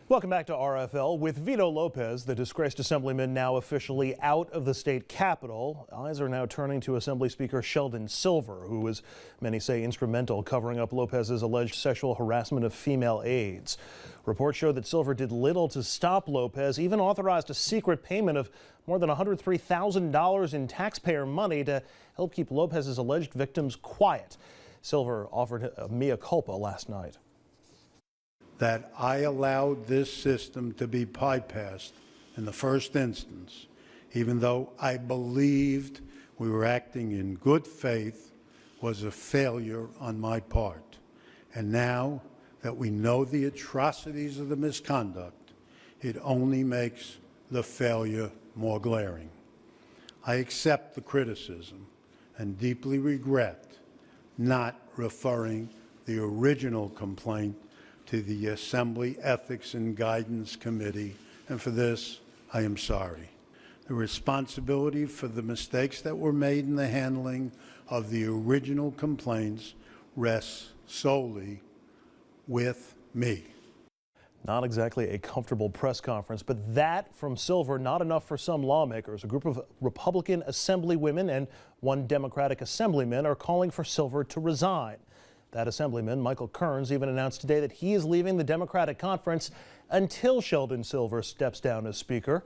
Welcome back to RFL. With Vito Lopez, the disgraced assemblyman, now officially out of the state capitol, eyes are now turning to Assembly Speaker Sheldon Silver, who was, many say, instrumental covering up Lopez's alleged sexual harassment of female aides. Reports show that Silver did little to stop Lopez, even authorized a secret payment of more than $103,000 in taxpayer money to help keep Lopez's alleged victims quiet. Silver offered a mea culpa last night. That I allowed this system to be bypassed in the first instance, even though I believed we were acting in good faith, was a failure on my part. And now that we know the atrocities of the misconduct, it only makes the failure more glaring. I accept the criticism and deeply regret not referring the original complaint to the Assembly Ethics and Guidance Committee, and for this, I am sorry. The responsibility for the mistakes that were made in the handling of the original complaints rests solely with me. Not exactly a comfortable press conference, but that from Silver, not enough for some lawmakers. A group of Republican assemblywomen and one Democratic assemblyman are calling for Silver to resign. That assemblyman, Michael Kearns, even announced today that he is leaving the Democratic conference until Sheldon Silver steps down as Speaker.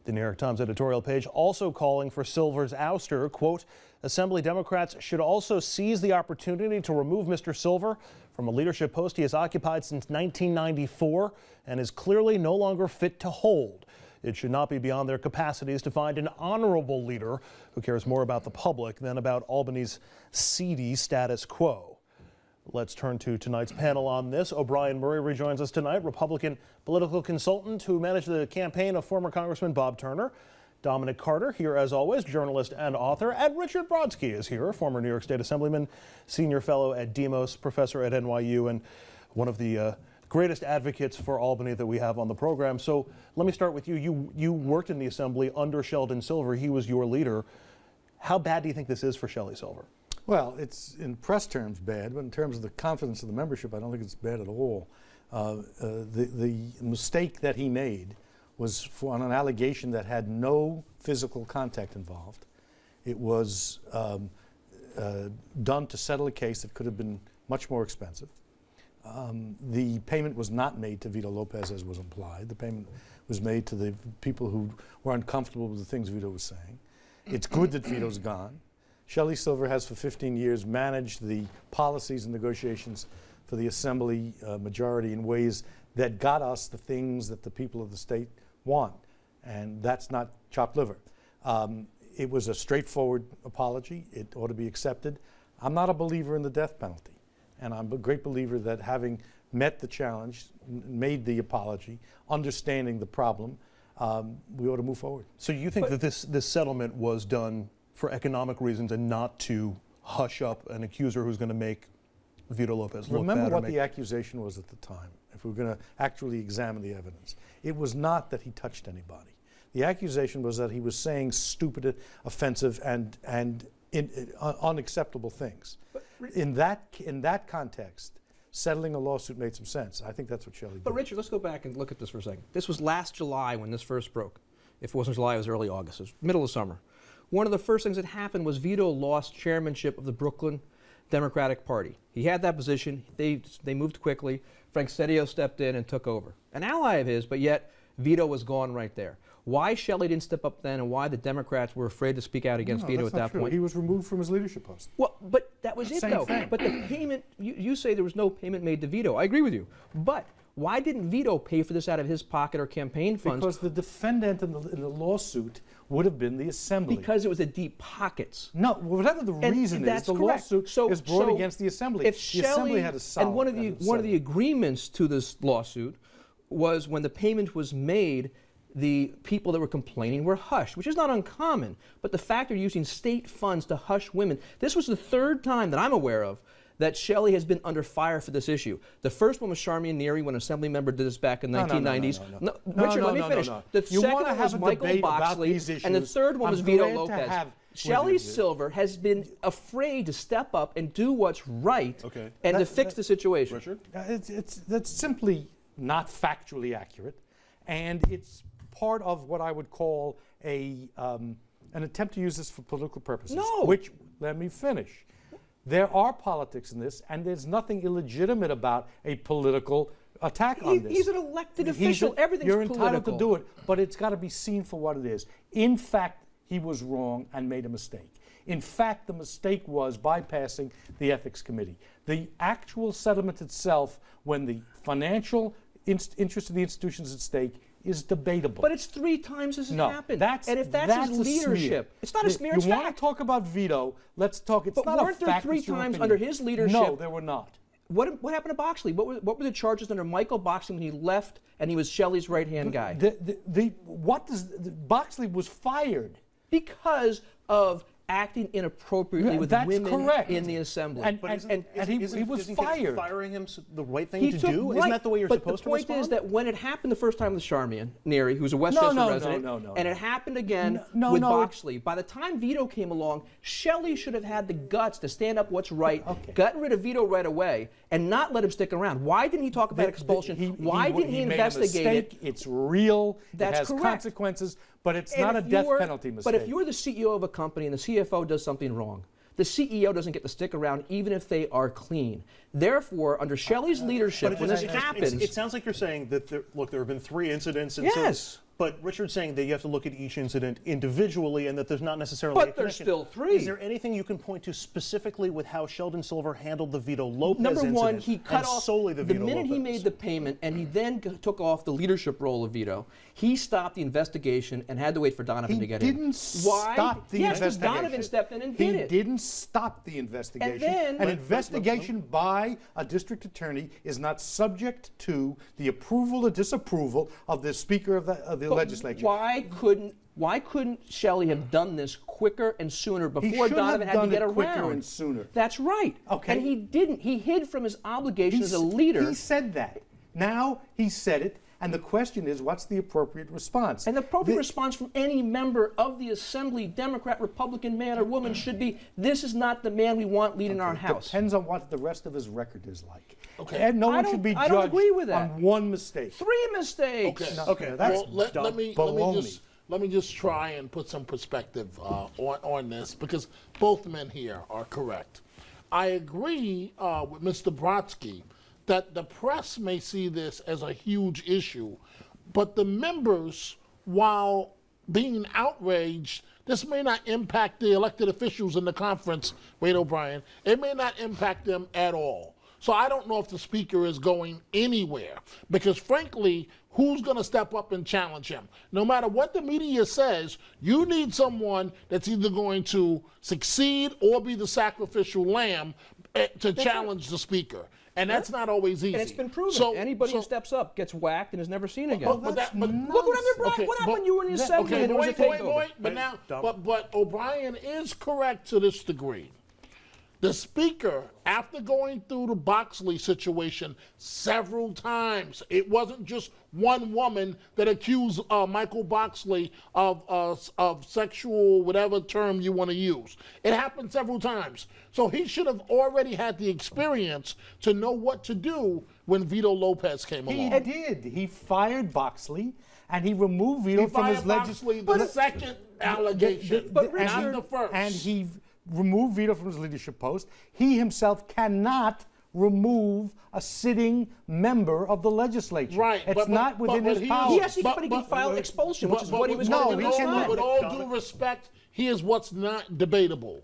The New York Times editorial page also calling for Silver's ouster. Quote, Assembly Democrats should also seize the opportunity to remove Mr. Silver from a leadership post he has occupied since 1994 and is clearly no longer fit to hold. It should not be beyond their capacities to find an honorable leader who cares more about the public than about Albany's seedy status quo. Let's turn to tonight's panel on this. O'Brien Murray rejoins us tonight, Republican political consultant who managed the campaign of former Congressman Bob Turner. Dominic Carter, here as always, journalist and author. And Richard Brodsky is here, former New York State Assemblyman, senior fellow at Demos, professor at NYU, and one of the greatest advocates for Albany that we have on the program. So let me start with you. You worked in the Assembly under Sheldon Silver. He was your leader. How bad do you think this is for Shelley Silver? Well, it's in press terms bad, but in terms of the confidence of the membership, I don't think it's bad at all. The mistake that he made was on an allegation that had no physical contact involved. It was done to settle a case that could have been much more expensive. The payment was not made to Vito Lopez, as was implied. The payment was made to the people who were uncomfortable with the things Vito was saying. It's good that Vito's gone. Shelley Silver has for 15 years managed the policies and negotiations for the Assembly majority in ways that got us the things that the people of the state want, and that's not chopped liver. It was a straightforward apology. It ought to be accepted. I'm not a believer in the death penalty, and I'm a great believer that having met the challenge, made the apology, understanding the problem, we ought to move forward. So you think that this settlement was done for economic reasons and not to hush up an accuser who's going to make Vito Lopez look bad? Remember what the accusation was at the time, if we're going to actually examine the evidence. It was not that he touched anybody. The accusation was that he was saying stupid, offensive, and unacceptable things. In that context, settling a lawsuit made some sense. I think that's what Shelley did. But Richard, let's go back and look at this for a second. This was last July when this first broke. If it wasn't July, it was early August. It was middle of summer. One of the first things that happened was Vito lost chairmanship of the Brooklyn Democratic Party. He had that position. They moved quickly. Frank Sedio stepped in and took over. An ally of his, but yet Vito was gone right there. Why Shelley didn't step up then, and why the Democrats were afraid to speak out against Vito at that point? He was removed from his leadership post. Well, but that was it, though. Thing. But the payment, you say there was no payment made to Vito. I agree with you. But why didn't Vito pay for this out of his pocket or campaign funds? Because the defendant in the lawsuit would have been the Assembly. Because it was the deep pockets. No, whatever the reason is, the lawsuit is brought against the Assembly. If the Assembly had to solve and one of the agreements to this lawsuit was when the payment was made, the people that were complaining were hushed, which is not uncommon. But the fact they're using state funds to hush women, this was the third time that I'm aware of that Shelley has been under fire for this issue. The first one was Charmian Neary when an Assembly member did this back in the 1990s. Richard, let me finish. The second one was Michael Boxley, and the third one was Vito Lopez. Shelley Silver has been afraid to step up and do what's right and to fix the situation. Richard? That's simply not factually accurate, and it's part of what I would call an attempt to use this for political purposes. No. Which, let me finish. There are politics in this, and there's nothing illegitimate about a political attack on this. He's an elected official. Everything's You're political. entitled to do it, but it's got to be seen for what it is. In fact, he was wrong and made a mistake. In fact, the mistake was bypassing the ethics committee. The actual settlement itself, when the financial interest of the institutions at stake, is debatable. But it's 3 times as it No, happened. that's and if that's his a smear. leadership, it's not a smear, it's You want fact. to talk about Vito, let's talk. It's But not weren't a there fact. 3 it's your times opinion. under his leadership? No, there were not. What happened to Boxley? What were the charges under Michael Boxley when he left and he was Shelley's right-hand guy? Boxley was fired. Because of acting inappropriately with That's women correct. in the assembly. And he was isn't fired. Firing him the right thing He to took- do? right, Isn't that the way you're but supposed to the respond? point is that when it happened the first time with Charmian Neary, who's a Westchester no, resident, no. and it happened again No, with no, Boxley, by the time Vito came along, Shelley should have had the guts to stand up what's right, Okay. gotten rid of Vito right away, and not let him stick around. Why didn't he talk about expulsion? Why didn't he investigate made a it? mistake. It's real. That's it has correct. consequences, but it's And not a if death you're- penalty mistake. But if you're the CEO of a company and the CFO does something wrong, the CEO doesn't get to stick around even if they are clean. Therefore, under Shelley's leadership, when this happens, it sounds like you're saying that, there have been 3 incidents. And Yes. but Richard's saying that you have to look at each incident individually and that there's not necessarily But a there's connection. still 3. Is there anything you can point to specifically with how Sheldon Silver handled the Vito Lopez Number incident? one, he cut and off solely the Vito minute he Lopez? made the payment, and he then took off the leadership role of Vito. He stopped the investigation and had to wait for Donovan to get in. He didn't stop the yes, because investigation. Donovan stepped in and did it. He didn't stop the investigation. And then- An investigation by a district attorney is not subject to the approval or disapproval of the Speaker of the legislature. Why couldn't Shelley have done this quicker and sooner before should have Donovan had to done get it around? quicker and sooner. That's right. Okay. And he didn't. He hid from his obligation as a leader. He said that. Now he said it, and the question is, what's the appropriate response? And the appropriate response from any member of the Assembly, Democrat, Republican, man or woman, should be, this is not the man we want leading our House. Depends on what the rest of his record is like. Okay. And no I one don't- should be I don't judged agree with that. on one mistake. 3 mistakes. Okay. Okay, that's well, dumb. let me just try and put some perspective on this, because both men here are correct. I agree with Mr. Brodsky that the press may see this as a huge issue, but the members, while being outraged, this may not impact the elected officials in the conference, Wade O'Brien. It may not impact them at all. So I don't know if the Speaker is going anywhere, because frankly, who's going to step up and challenge him? No matter what the media says, you need someone that's either going to succeed or be the sacrificial lamb to challenge the Speaker. And that's not always easy. And it's been proven. So- Anybody so- who steps up gets whacked and is never seen again. Look what happened to Brian. What happened when you were in the Assembly Okay, and there was a takeover? but now, Dumb. but O'Brien is correct to this degree. The Speaker, after going through the Boxley situation several times, it wasn't just one woman that accused Michael Boxley of sexual, whatever term you want to use. It happened several times. So he should have already had the experience to know what to do when Vito Lopez came He along. did. He fired Boxley, and he removed Vito He from his fired Boxley, the legislature. second allegation, But not Richard- the first. And he removed Vito from his leadership post. He himself cannot remove a sitting member of the legislature. Right, It's not within his he power. Yes, but he can file expulsion, which is what he was no, going to do he this cannot. time. With all due respect, here's what's not debatable.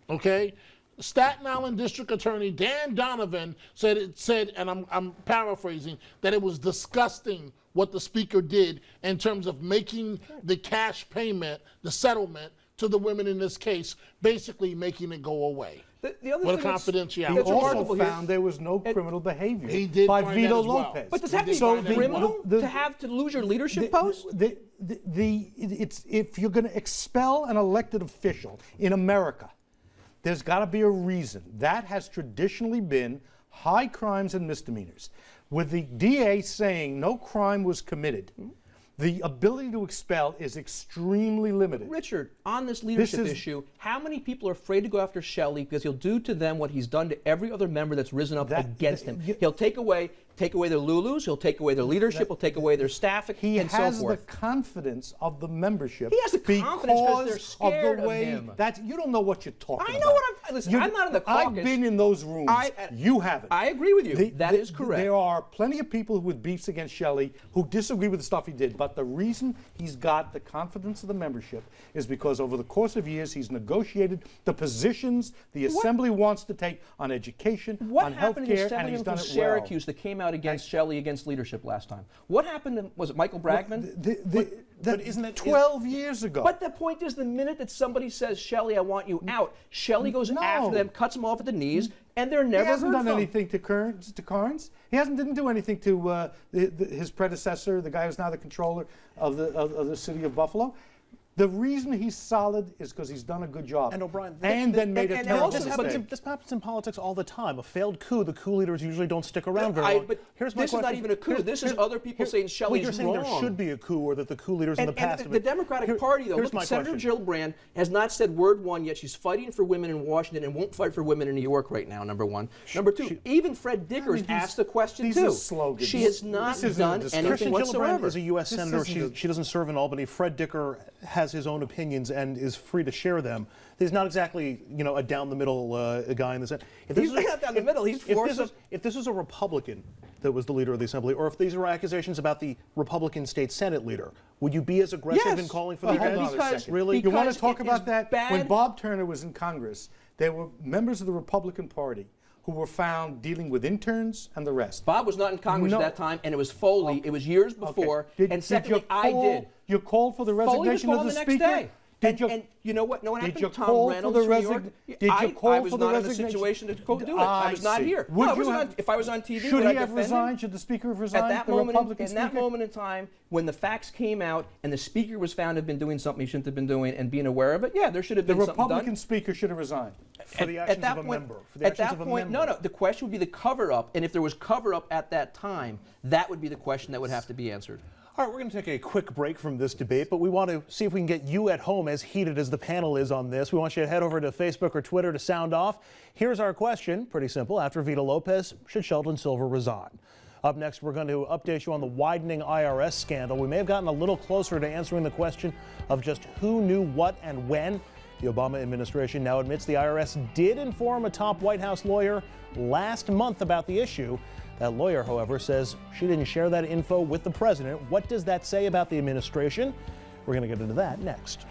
Okay? Staten Island District Attorney Dan Donovan said, and I'm paraphrasing, that it was disgusting what the Speaker did in terms of making the cash payment, the settlement to the women in this case, basically making it go away. The other With thing that's- confidentiality. He that's also remarkable here- found there was no criminal behavior He did by find Vito that as well. Lopez. But does that have to be So the- criminal the- to have to lose your leadership post? It's if you're going to expel an elected official in America, there's got to be a reason. That has traditionally been high crimes and misdemeanors. With the DA saying no crime was committed, the ability to expel is extremely limited. Richard, on this leadership is- issue, how many people are afraid to go after Shelley because he'll do to them what he's done to every other member that's risen up That- against him? you- He'll take away take away their Lulus, he'll take away their leadership, he'll take away their staff, He and so has the forth. confidence of the membership. He has the confidence 'cause they're scared of him. You don't know what you're talking about. I know what I'm. Listen, I'm not in the caucus. I've been in those rooms. You haven't. I agree with you. That is correct. There are plenty of people with beefs against Shelley who disagree with the stuff he did. But the reason he's got the confidence of the membership is because over the course of years he's negotiated the positions the Assembly wants to take on education, on health care, and he's done it well. Syracuse that came out against Shelley against leadership last time. What happened? Was it Michael Bragman? But isn't it 12 years ago? But the point is, the minute that somebody says, Shelley, I want you out, Shelley goes after them, cuts them off at the knees, and they're never He hasn't heard done from. anything to Carnes. He didn't do anything to his predecessor, the guy who's now the controller of the city of Buffalo. The reason he's solid is because he's done a good job. And O'Brien, then made a terrible this mistake. happens in politics all the time. A failed coup, the coup leaders usually don't stick around very long. But Here's my this is not question. even a coup. This is other people saying Shelley's you're saying wrong. there should be a coup, or that the coup leaders in the past. And the Democratic Party, though, look, Senator Gillibrand has not said word one yet. She's fighting for women in Washington and won't fight for women in New York right now, number one. Number two, even Fred Dickers asked the question, these too. are slogans. She has not done anything whatsoever. Gillibrand is a U.S. senator. She doesn't serve in Albany. Fred Dicker has his own opinions and is free to share them. He's not exactly, a down-the-middle guy in the Senate. He's not down the middle. He's forced. If this was a Republican that was the leader of the Assembly, or if these were accusations about the Republican state Senate leader, would you be as aggressive in calling for the Hold on a revenge? second. Really? You want Because to talk it about is that? bad. When Bob Turner was in Congress, there were members of the Republican Party who were found dealing with interns and the rest. Bob was not in Congress No. at that time, and it was Foley. It was years before. And secondly, I did. You called for the Foley was resignation of gone the the Speaker? next day. And you know what? No one Did happened. you Tom call for Reynolds the from New York. I was not in a situation to go do it. I was not here. Would No, you have, if I was on TV, should would he I have defend him? resigned? Should the Speaker have resigned? At that the moment, Republican in that Speaker? moment in time, when the facts came out and the Speaker was found to have been doing something he shouldn't have been doing and being aware of it, yeah, there should have The been something Republican done. Speaker should have resigned. For the actions of a member. For the At actions that of a point, member. no. The question would be the cover-up, and if there was cover-up at that time, that would be the question that would have to be answered. All right, we're going to take a quick break from this debate, but we want to see if we can get you at home as heated as the panel is on this. We want you to head over to Facebook or Twitter to sound off. Here's our question, pretty simple. After Vito Lopez, should Sheldon Silver resign? Up next, we're going to update you on the widening IRS scandal. We may have gotten a little closer to answering the question of just who knew what and when. The Obama administration now admits the IRS did inform a top White House lawyer last month about the issue. That lawyer, however, says she didn't share that info with the president. What does that say about the administration? We're going to get into that next.